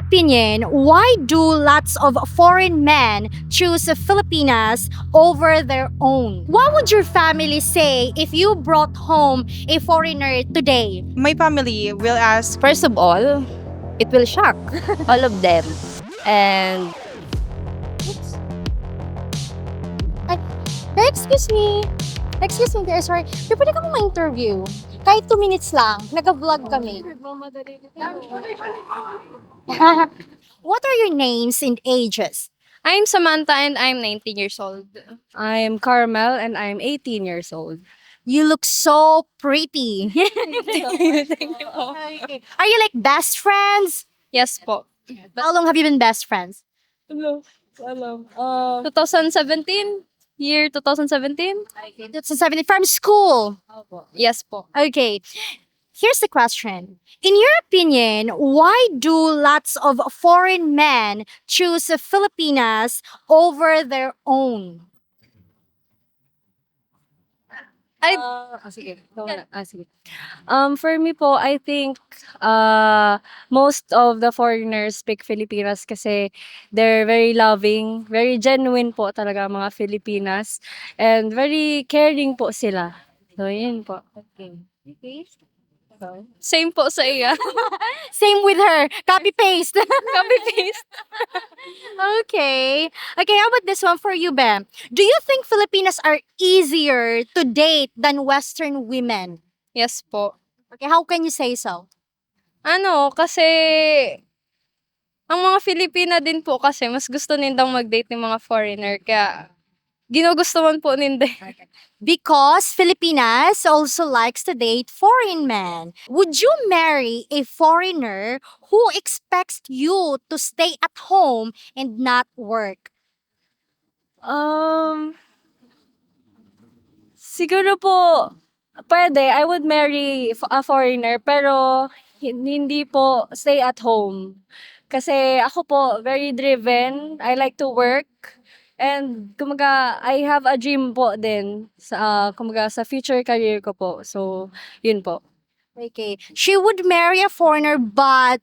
opinion, why do lots of foreign men choose the Filipinas over their own? What would your family say if you brought home a foreigner today? My family will ask, First of all, it will shock all of them. And Ay, excuse me. Excuse me, dear, sorry. Pwede ka mo ma-interview? Kahit 2 minutes lang. Nag-vlog kami. What are your names and ages? I'm Samantha and I'm 19 years old. I'm Carmel and I'm 18 years old. You look so pretty. Thank you po. Are you like best friends? Yes po. How long have you been best friends? Hello. Hello. 2017? Year 2017? 2017 from school. Yes po. Okay. Here's the question. In your opinion, why do lots of foreign men choose the Filipinas over their own? Sige. Sige. For me po, I think most of the foreigners speak Filipinas kasi they're very loving, very genuine po talaga ang mga Filipinas, and very caring po sila. So, yun po. Okay. Same po sa iya. Same with her. Copy paste. Copy paste. Okay. Okay, how about this one for you, Bem? Do you think Filipinas are easier to date than Western women? Yes po. Okay, how can you say so? Kasi ang mga Filipina din po kasi mas gusto nindang mag-date ng mga foreigner kaya ginugustuhan po ninda. Because Filipinas also likes to date foreign men. Would you marry a foreigner who expects you to stay at home and not work? Siguro po, pwede. I would marry a foreigner, pero hindi po stay at home. Kasi ako po, very driven. I like to work. And kumaga, I have a dream po din sa future career ko po. So, yun po. Okay. She would marry a foreigner, but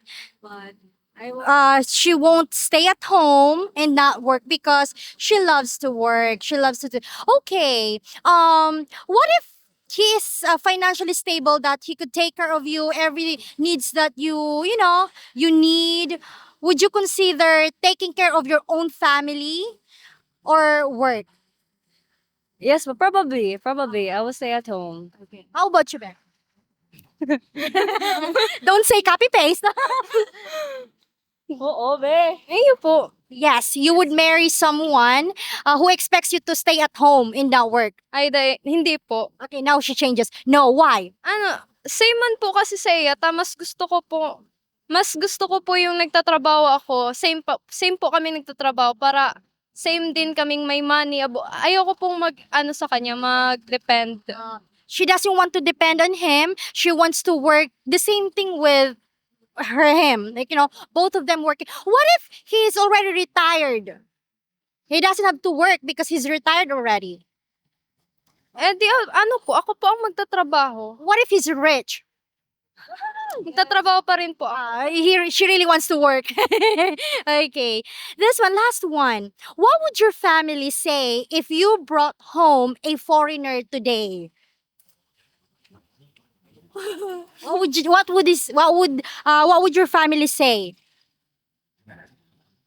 she won't stay at home and not work because she loves to work. She loves to do. Okay. What if he is financially stable that he could take care of you every needs that you need? Would you consider taking care of your own family or work? Yes, but probably. I will stay at home. How about you, Ben? Don't say copy paste. Oo, be. Ayun po. Yes, you would marry someone who expects you to stay at home and not work. Hindi po. Okay, now she changes. No, why? Same man po kasi sa iya, mas gusto ko po yung nagtatrabaho ako. Same po kami nagtatrabaho para same din kaming may money. Ayoko pong sa kanya, mag-depend. She doesn't want to depend on him. She wants to work the same thing with him. Like, both of them working. What if he's already retired? He doesn't have to work because he's retired already. Ako po ang magtatrabaho. What if he's rich? Magtatrabaho pa rin po. She really wants to work. Okay. This one, last one. What would your family say if you brought home a foreigner today? What would your family say?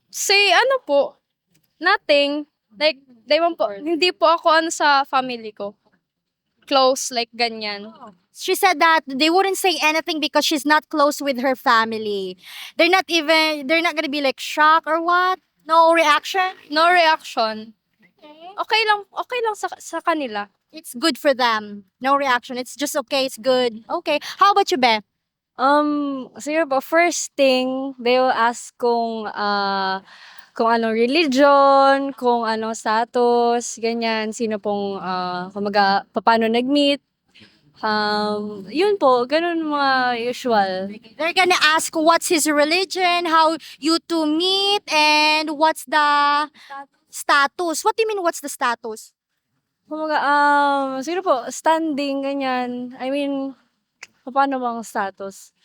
Say po, nothing. Like, hindi po ako sa family ko. Close, like ganyan. She said that they wouldn't say anything because she's not close with her family. They're not gonna be like shocked or what? No reaction? No reaction. Okay lang sa kanila. It's good for them. No reaction. It's just okay. It's good. Okay. How about you, Be? Siguro po, first thing, they will ask kung anong religion, kung anong status, ganyan, sino pong, paano nag-meet. Yun po, ganun mga usual. They're gonna ask what's his religion, how you two meet, and what's the status. What do you mean, what's the status? Siguro po, standing, ganyan. I mean, paano bang status?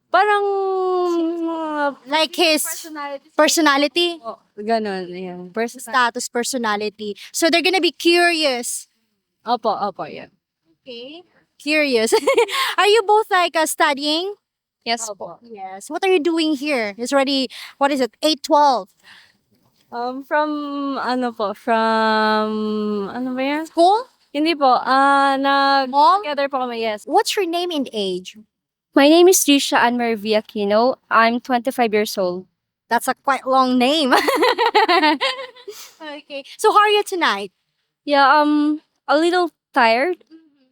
Parang Like his personality. personality, Oh, ganun, ayan. Personality. status, personality. So they're gonna be curious. Opo, opo, yan. Okay. Curious. Are you both like studying? Yes po. Opo. Yes. What are you doing here? It's already, what is it, 8:12. From, ano ba yan? School? Hindi po, Mall? together po kami, yes. What's your name and age? My name is Jisha and Aquino. I'm 25 years old. That's a quite long name. Okay. So how are you tonight? Yeah, a little tired.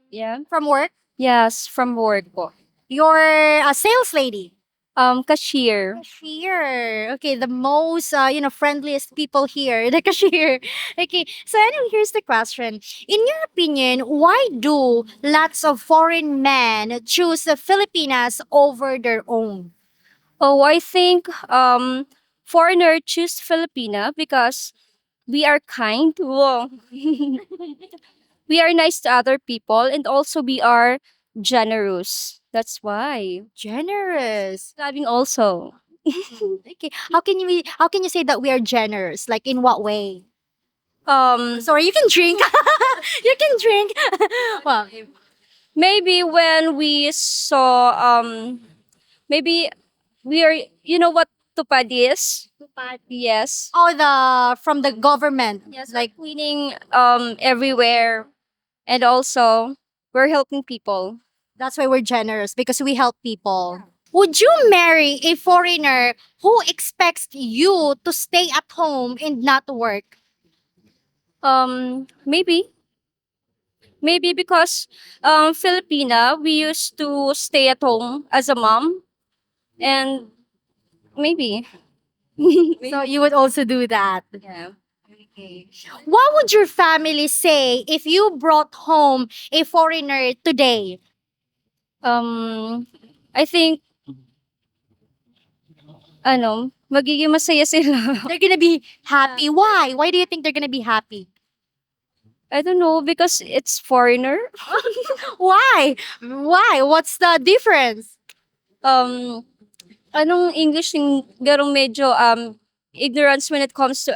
Yeah. From work? Yes, from work po. You're a sales lady. Cashier. Cashier. Okay, the most friendliest people here, the cashier. Okay, so anyway, here's the question. In your opinion, why do lots of foreign men choose the Filipinas over their own? Oh, I think foreigner choose Filipina because we are kind. Whoa. We are nice to other people and also we are generous. That's why. Generous. Loving also. Okay, how can you say that we are generous? Like in what way? Sorry, you can drink. You can drink. Well, Maybe when we saw maybe we are, you know what tupad is? Yes. oh, the from the government. Yes, Like, like cleaning everywhere and also we're helping people. that's why we're generous because we help people. Would you marry a foreigner who expects you to stay at home and not work? Maybe because Filipina we used to stay at home as a mom and maybe So you would also do that. yeah. Okay. What would your family say if you brought home a foreigner today? I think magiging masaya sila. They're gonna be happy. Why? Why do you think they're gonna be happy? I don't know because it's foreigner. Why? Why? What's the difference? Um anong English yung garong medyo ignorance when it comes to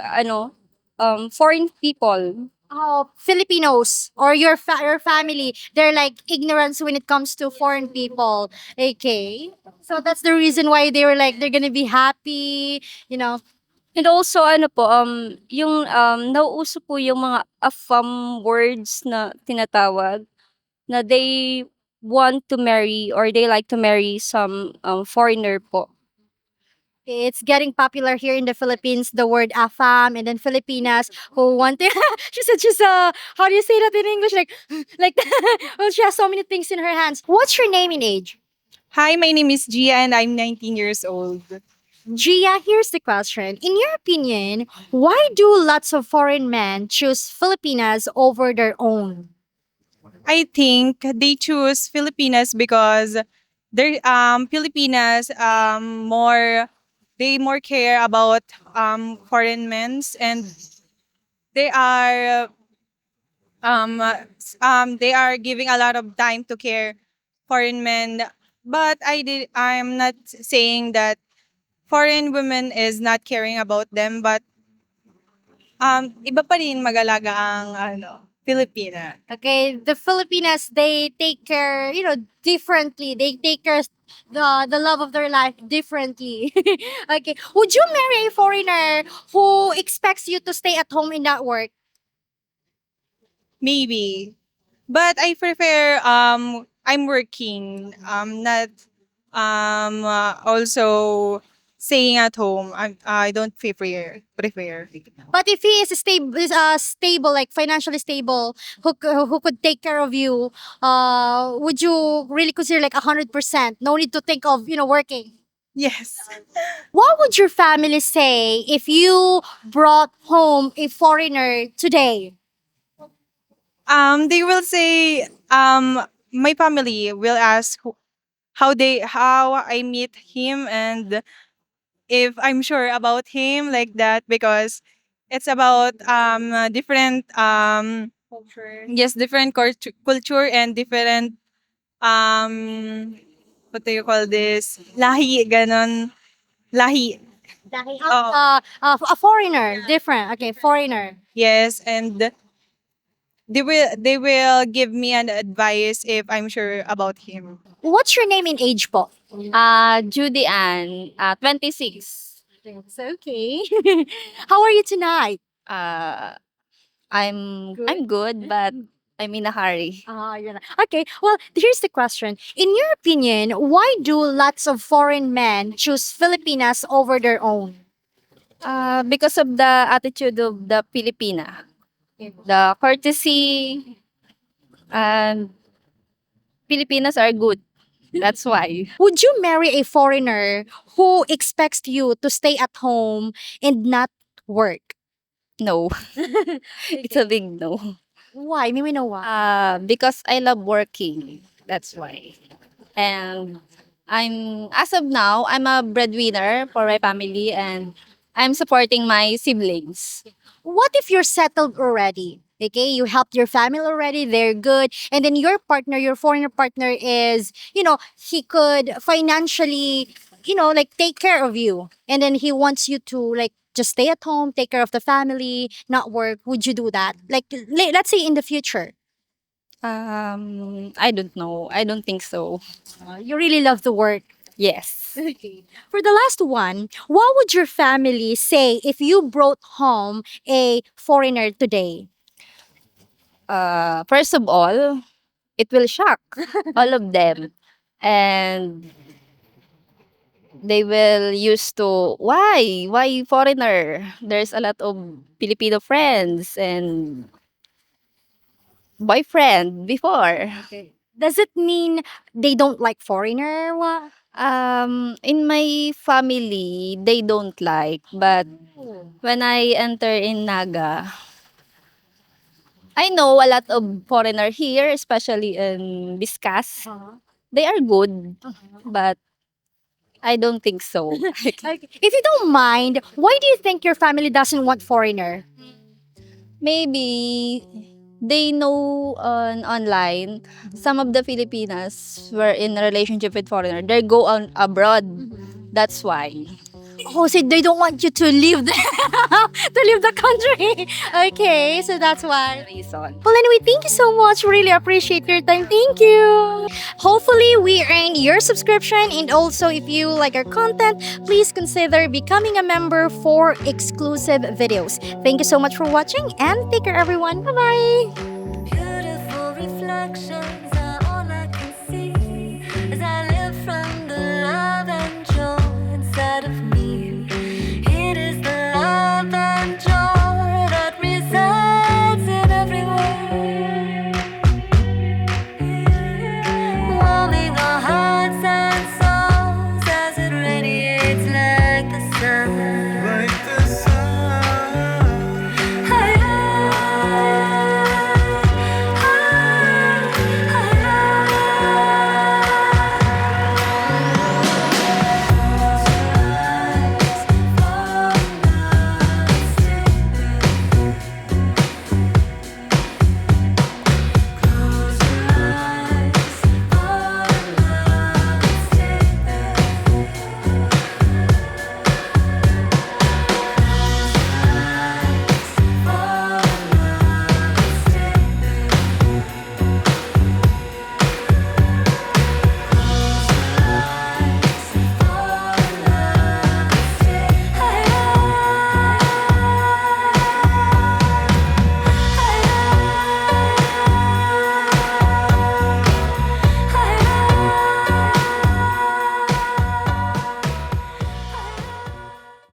foreign people. Oh, Filipinos or your family, they're like ignorance when it comes to foreign people. Okay. So that's the reason why they were like they're gonna be happy, you know. And also yung nauuso po yung mga afam words na tinatawag na they want to marry or they like to marry some foreigner po. It's getting popular here in the Philippines, the word afam, and then Filipinas who want to. She's how do you say that in English? Like, well, she has so many things in her hands. What's your name and age? Hi, my name is Gia and I'm 19 years old. Gia, here's the question. In your opinion, why do lots of foreign men choose Filipinas over their own? I think they choose Filipinas because they're Filipinas more care about foreign men's and they are they are giving a lot of time to care foreign men, but I'm not saying that foreign women is not caring about them, but iba pa rin mag-alaga ang Filipina. Okay, the Filipinas, they take care, differently. They take care the love of their life differently. Okay, would you marry a foreigner who expects you to stay at home and not work? Maybe. But I prefer I'm working not also staying at home. I don't prefer. But if he is stable, like financially stable, who could take care of you, would you really consider like 100%? No need to think of working. Yes. What would your family say if you brought home a foreigner today? They will say my family will ask how I meet him and if I'm sure about him like that because it's about different Culture. yes different culture and different um what do you call this? Lahi, ganon. Lahi. Oh, A foreigner, different. Okay, foreigner. yes, and they will give me an advice if I'm sure about him. What's your name and age po? Judy Ann, 26. It's okay. How are you tonight? Uh, I'm good, but I'm in a hurry. You're not. Okay, well, here's the question. In your opinion, why do lots of foreign men choose Filipinas over their own? Because of the attitude of the Filipina, the courtesy, and Filipinas are good. That's why. Would you marry a foreigner who expects you to stay at home and not work? No, it's a big no. Why? May we know why? Because I love working. That's why. And as of now, I'm a breadwinner for my family, and I'm supporting my siblings. What if you're settled already? Okay, you helped your family already, they're good. And then your partner, your foreigner partner is, he could financially, like take care of you. And then he wants you to like just stay at home, take care of the family, not work. Would you do that? Like, let's say in the future, I don't know. I don't think so. you really love to work. Yes. Okay. For the last one, what would your family say if you brought home a foreigner today? First of all, it will shock all of them. And they will used to, why foreigner? There's a lot of Filipino friends and boyfriend before. Does it mean they don't like foreigner? What? In my family, they don't like, but when I enter in Naga, I know a lot of foreigner here, especially in Biscas. They are good, but I don't think so. Okay. If you don't mind, why do you think your family doesn't want foreigner? Maybe they know on online some of the Filipinas were in a relationship with foreigner. They go on abroad. That's why. Oh, so they don't want you to leave the to leave the country. Okay, so that's why. Reason. Well, anyway, thank you so much. Really appreciate your time. Thank you. Hopefully, we earn your subscription. And also, if you like our content, please consider becoming a member for exclusive videos. Thank you so much for watching and take care, everyone. Bye bye. Beautiful reflection